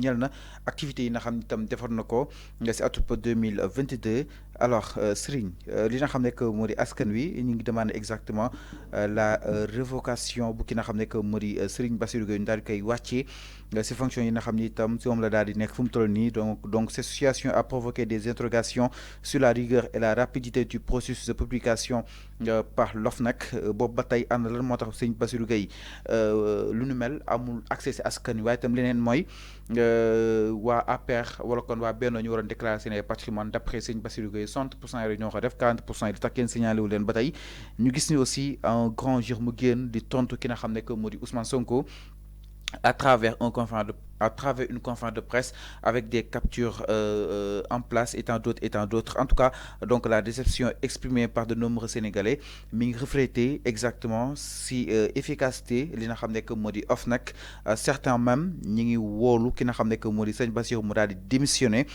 ñeel na activités yi nga xam ne itam defar na ko si atub 2022 alors Serigne li nga xam ne que moo di askan wi ñu ngi demandé exactement la révocation bu ki nga xam ne que moo di Serigne Bassirou Gueye ñu daal di koy wàccee si fonction yi nga xam ni itam si moom la daal di nekk fu mu toll nii donc cette situation a provoqué des interrogations sur la rigueur et la rapidité du processus de publication par l'OFNAC boobu ba tey ànd lan moo tax Serigne Bassirou Gueye lu nu mel amul accès si askan wi waaye itam leneen mooy waa APR wala kon waa Benno ñu waroon déclarer seen ay patrimoine d'après Serigne Bassirou Gueye 60% yi ñoo ko def 40% yi di tax kenn signalé wu leen ba tey ñu gis ni aussi un grand jour mu génn di tontu ki nga xam ne que moo di Ousmane Sonko à travers à travers une conférence de presse avec des captures en place et tant d'autres. En tout cas, donc la déception exprimée par de nombreux Sénégalais mi reflété exactement si efficacité li nga xam ne que moo di OFNAC certains même ñi ngi woolu ki nga xam ne que moo di Serigne Bassirou mu daal di démissionné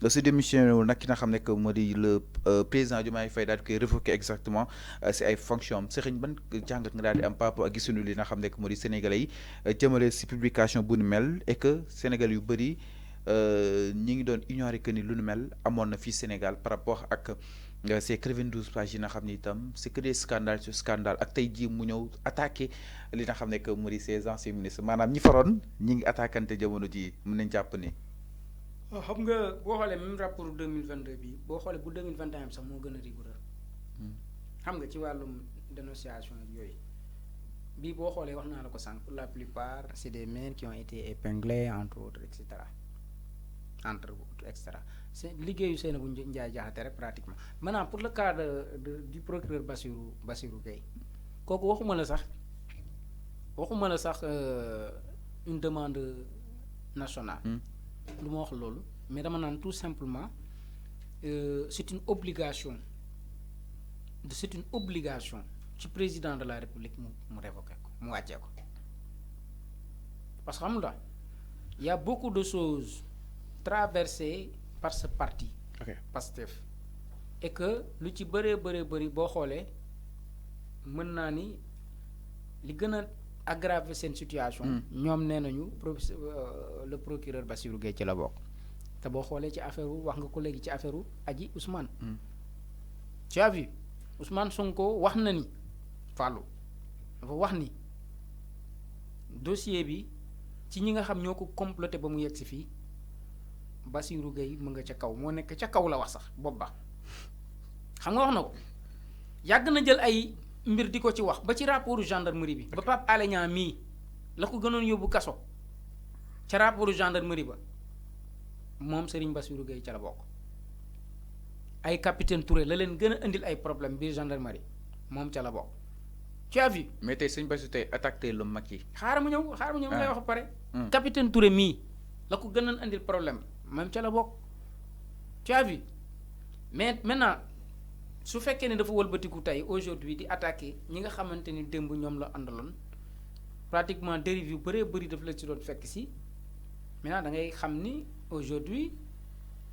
su démissionné wul nag ki nga xam ne que moo di le président Diomaye Faye daal di koy révoqué exactement si ay fonctions am Serigne ban jàngat nga daal di am par rapport ak gisuñu li nga xam ne que moo di Sénégalais yi jëmale si publication bu ni mel et que Sénégal yu bëri ñi ngi doon ignorer que ni lu nu mel amoon na fii Sénégal par rapport ak ces 92 pages yi nga xam ni itam c'est que des scandales sur scandale ak tey jii mu ñëw attaqué li nga xam ne que mu di ces anciens ministres maanaam ñi faroon ñi ngi attaquante jamono ji mën nañ jàpp ni. xam nga boo xoolee même rapport 2022 bi boo xoolee bu 2021 sax moo gën a rigoureux xam nga ci wàllum dénonciation yooyu. Bi boo xoolee wax naa la ko sànq pour la plupart c'est des mails qui ont été épinglés entre autres et cetera c'est liggéeyu Seynabou Ndiaye Diakhaté rek pratiquement maintenant pour le cas du procureur Bassirou Gueye kooku waxuma la sax une demande nationale lu ma wax loolu mais dama naan tout simplement c'est une obligation ci président de la République mu révoqué ko mu wàccee ko parce que xam nga il y a beaucoup de choses traversées par ce parti Pastef et que lu ci bëree bëri boo xoolee mën naa ni li gën a aggraver seen situation ñoom nee nañu le procureur Bassirou Gueye ci la bokk te boo xoolee ci affaire wax nga ko léegi ci affaire Adji Ousmane tu as vu Ousmane Sonko wax na ni Fallou dafa wax ni dossier bi ci ñi nga xam ñoo ko comploté ba mu yegg si fii Bassirou Gueye mu nga ca kaw moo nekk ca kaw la wax sax bopp ba xam nga wax na ko yàgg na jël ay mbir di ko ci wax ba ci rapportu gendarmerie bi ba Pape Alé Niang mii la ko gënoon yóbbu kaso ca rapportu gendarmerie ba moom Serigne Bassirou Gueye ca la bokk ay capitaine Touré la leen gën a indil ay problème biir gendarmerie moom ca la bokk tu as vu. mais tey Serigne Bassirou tey attaqué lu mag yi. xaaral ma ñëw lay wax ba pare. capitaine Touré mii la ko gën a indil problème même ca la bokk tu as vu mais maintenant su fekkee ne dafa wëlbatiku tey aujourd'hui di attaquer ñi nga xamante ni démb ñoom la àndaloon pratiquement dérive yu bëree bëri daf la ci doon fekk si maintenant da ngay xam ni aujourd'hui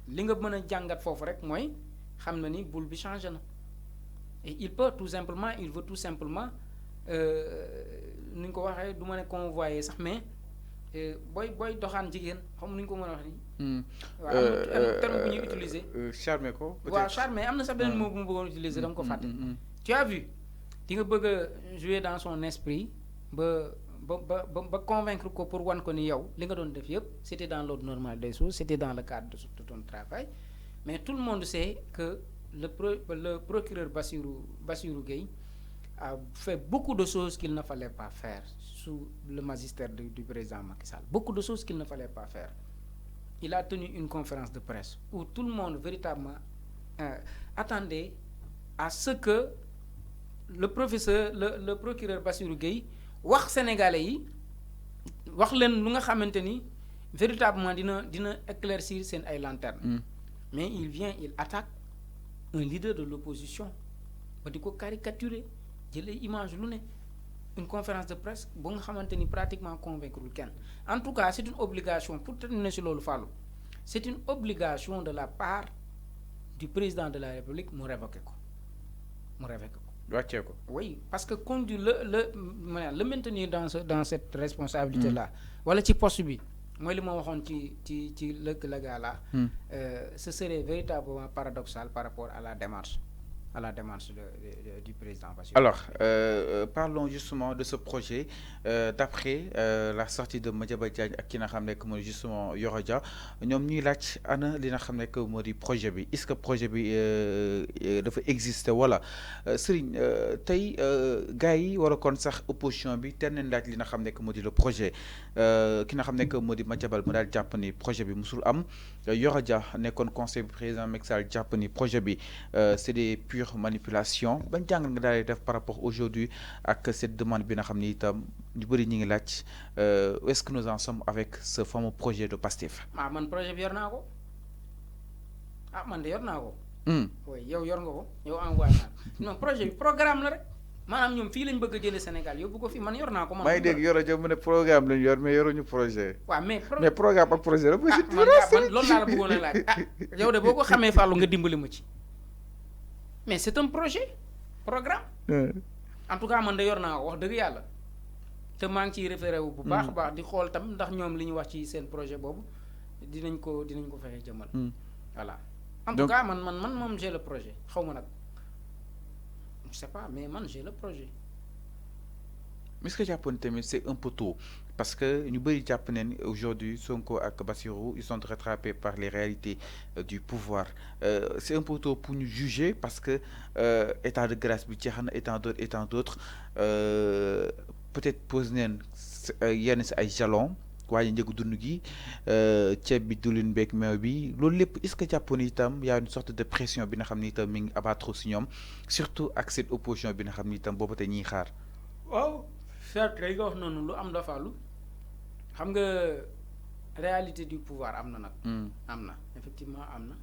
li nga mën a jàngat foofu rek mooy xam na ni boule bi changé na et il veut tout simplement ni ñu ko waxee du ma ne convoyer sax mais booy doxaan jigéen xam nu ñu ko mën a wax nii. waaw am na terme bu ñuy utiliser. charmer ko. waaw charmer am na sax beneen mot bu mu bëggoon utiliser dama ko fàtte. tu as vu di nga bëgg a jouer dans son esprit ba convaincre ko pour wan ko ni yow li nga doon def yëpp c'était dans l'ordre normal des choses c'était dans le cadre de ton travail mais tout le monde sait que le procureur Bassirou Gueye a fait beaucoup de choses qu'il ne fallait pas faire sous le magistère du président Macky Sall beaucoup de choses qu'il ne fallait pas faire il a tenu une conférence de presse où tout le monde véritablement attendait à ce que le procureur Bassirou Gueye wax sénégalais yi wax leen lu nga xamante ni véritablement dina éclaircir seen ay lanternes mais il attaque un leader de l'opposition ba di ko caricaturer jëlee image lu ne une conférence de presse ba nga xamante ni pratiquement convaincre kenn en tout cas c'est une obligation pour terminer si loolu Fallou c'est une obligation de la part du président de la République mu révoquer ko wàccee ko. oui parce que conduire le maintenir dans cette responsabilité là wala ci poste bi mooy li ma waxoon ci le gars là. Ce serait véritablement paradoxal par rapport à la démarche du président Bassirou. Alors, parlons justement de ce projet. D'après la sortie de Madiambal Diagne ak ki nga xam ne mooy justement Yoro Dia ñoom ñuy laaj ana li nga xam ne moo di projet bi est-ce que projet bi dafa exister wala Serigne tey gars yi war a kon sax opposition bi teel nañ laaj li nga xam ne moo di le projet ki nga xam ne moo di Madiambal mu daal jàpp ni projet bi musul am Yoro Dia nekkoon conseil bi président Macky Sall jàpp ni projet bi c'est des pures manipulations ban jàngal nga daal di def par rapport aujourd'hui ak cette demande bi nga xam ni itam ñu bëri ñi ngi laaj est-ce que nous en sommes avec ce fameux projet de Pastef. Man projet bi yor naa ko man de yor naa ko. oui yow yor nga ko yow envoyé naa non projet bi programme la rek maanaam ñoom fii lañ bëgg a jëlee Sénégal yóbbu ko fii man yor naa ko. man maa ngi dégg Yoro Dia mu ne programme lañ yor mais yoruñu projet. waaw mais programme ak projet la. man loolu laa la bëggoon a laaj yow de boo ko xamee Fallou nga dimbali ma ci mais c'est un projet programme. en tout cas man de yor naa ko wax dëgg yàlla. te maa ngi ciy référé wu bu baax a baax di xool tam ndax ñoom li ñu wax ci seen projet boobu dinañ ko fexe jëmal. voilà en tout cas man moom j'ai le projet xaw ma nag je sais pas mais man j'ai le projet. est-ce que jàppoon tamit c'est un peu tôt parce que ñu bëri jàpp nañ aujourd'hui Sonko ak Bassirou ils sont rattrapés par les réalités du pouvoir c'est un peu tôt pour ñu juger parce que état de grâce bi jeex na et tant d'autres peut-être pose neen yenn si ay jalons waaye njëgu dund gi ceeb bi diwlin beeg meew bi loolu lépp est-ce que jàppoon itam y a une sorte de pression bi nga xam ni itam mi ngi abattre si ñoom surtout ak cette opposition bi nga xam ni itam boobu te ñiy xaar. waaw certes li nga wax noonu lu am dafa lu xam nga réalité du pouvoir am na nag. am na effectivement am na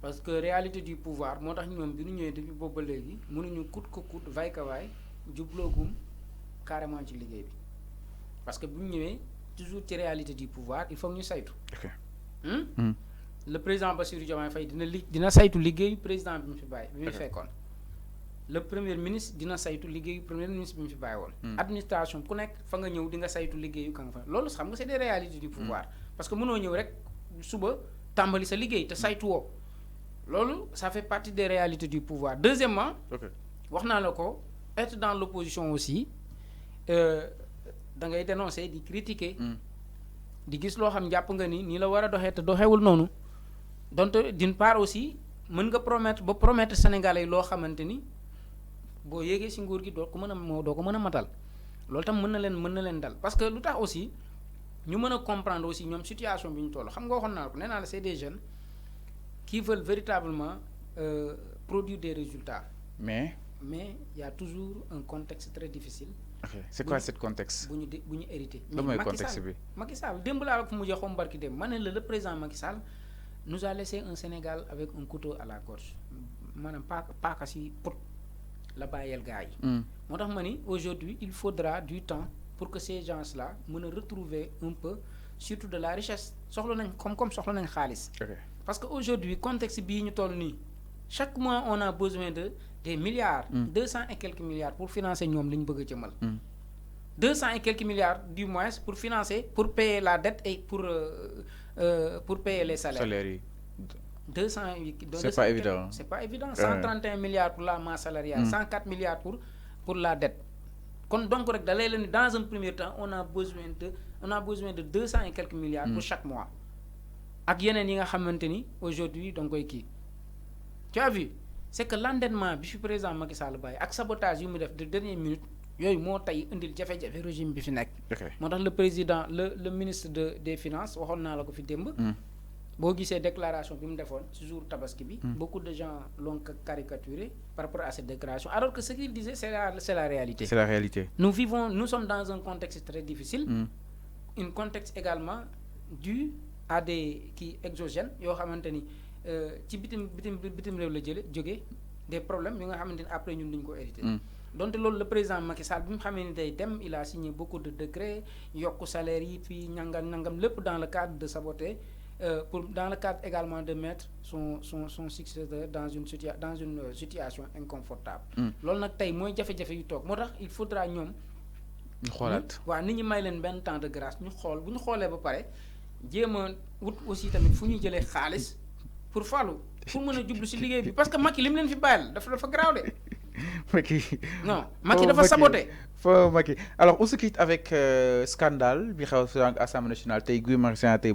parce que réalité du pouvoir moo tax ñoom bi ñu ñëwee depuis boobu ba léegi mënuñu coûte que coûte vaille que vaille jubloogum carrément ci liggéey bi parce que bu ñu ñëwee toujours ci réalité du pouvoir il faut ñu saytu. le président Bassirou Diomaye Faye dina saytu liggéeyu président bi mu fi bàyyi bi mu fekkoon. le premier ministre dina saytu liggéeyu premier ministre bi mu fi bàyyi woon. administration ku nekk fa nga ñëw di nga saytu liggéeyu ka nga fa loolu xam nga c'est des réalités du pouvoir parce que mënoo ñëw rek suba tàmbali sa liggéey te saytu woo loolu ça fait partie des réalités du pouvoir. Deuxièmement wax naa la ko être dans l'opposition aussi da ngay dénoncer di critiquer di gis loo xam jàpp nga ni nii la war a doxee te doxewul noonu donc d'une part aussi mën nga promettre Sénégalais yi loo xamante ni boo yéegee ci nguur gi doo ko mën a matal loolu tam mën na leen dal parce que lu tax aussi ñu mën a comprendre aussi ñoom situation bi ñu toll xam nga waxoon naa ko nee naa la c'est des jeunes qui veulent véritablement produire des résultats mais il y a toujours un contexte très difficile. C'est quoi ce contexte bu ñu hérité. mais contexte bi Macky Sall démb laa la ko mujjee xom barki démb ma ne le président Macky Sall nous a laissé un Sénégal avec un couteau à la gorge maanaam paaka si pot la bàyyeel gars yi. moo tax ma ni aujourd'hui il faudra du temps pour que ces gens-là mën a retrouver un peu surtout de la richesse soxla nañ comme soxla nañ xaalis. parce que aujourd'hui contexte bii ñu toll nii chaque mois on a besoin de des milliards. 200 et quelques milliards pour financer ñoom li ñu bëgg a jëmal. 200 et quelques milliards du moins pour financer pour payer la dette et pour payer les salaires. 200 c'est pas évident. C'est pas évident. 131 milliards pour la masse salariale. 104 milliards pour la dette. Donc dans un premier temps on a besoin de 200 et quelques milliards pour chaque mois. Ak yeneen yi nga xamanteni aujourd'hui donc koy kii. Tu as vu c'est que l'endettement bi fi président Macky Sall baye ak sabotage yu mu def de dernière minute yooyu moo tey indil jafe-jafe régime bi fi nekk. moo tax le président le ministre des finances waxoon naa la ko fi démb. boo gisee déclaration bi mu defoon ci jour tabaski bi. beaucoup de gens l'ont caricaturé par rapport à cette déclaration alors que ce qu'il disait c'est la réalité. C'est la réalité. Nous sommes dans un contexte très difficile. Un contexte également dû à des exogènes yoo xamante ni ci bitim réew la jógee des problèmes yi nga xamante ni après ñun duñ ko hérité. donc loolu le président Macky Sall bi mu xamee ni day dem il a signé beaucoup de décrets yokku salaire yi puis ñangam lépp dans le cadre de saboter dans le cadre également de mettre son successeur dans une situation inconfortable. loolu nag tey mooy jafe-jafe yu toog moo tax il faudra ñoom. ñu xoolaat waaw nit ñi may leen benn temps de grâce ñu xool bu ñu xoolee ba pare. jéem a wut aussi tamit fu ñuy jëlee xaalis pour falu pour mën a jublu si liggéey bi parce que Macky li mu leen fi bàyyil dafa garaaw de. Macky non Macky dafa saboté. Macky alors on se quitte avec scandale bi xew à l'Assemblée nationale tey Guy Marius Sagna tey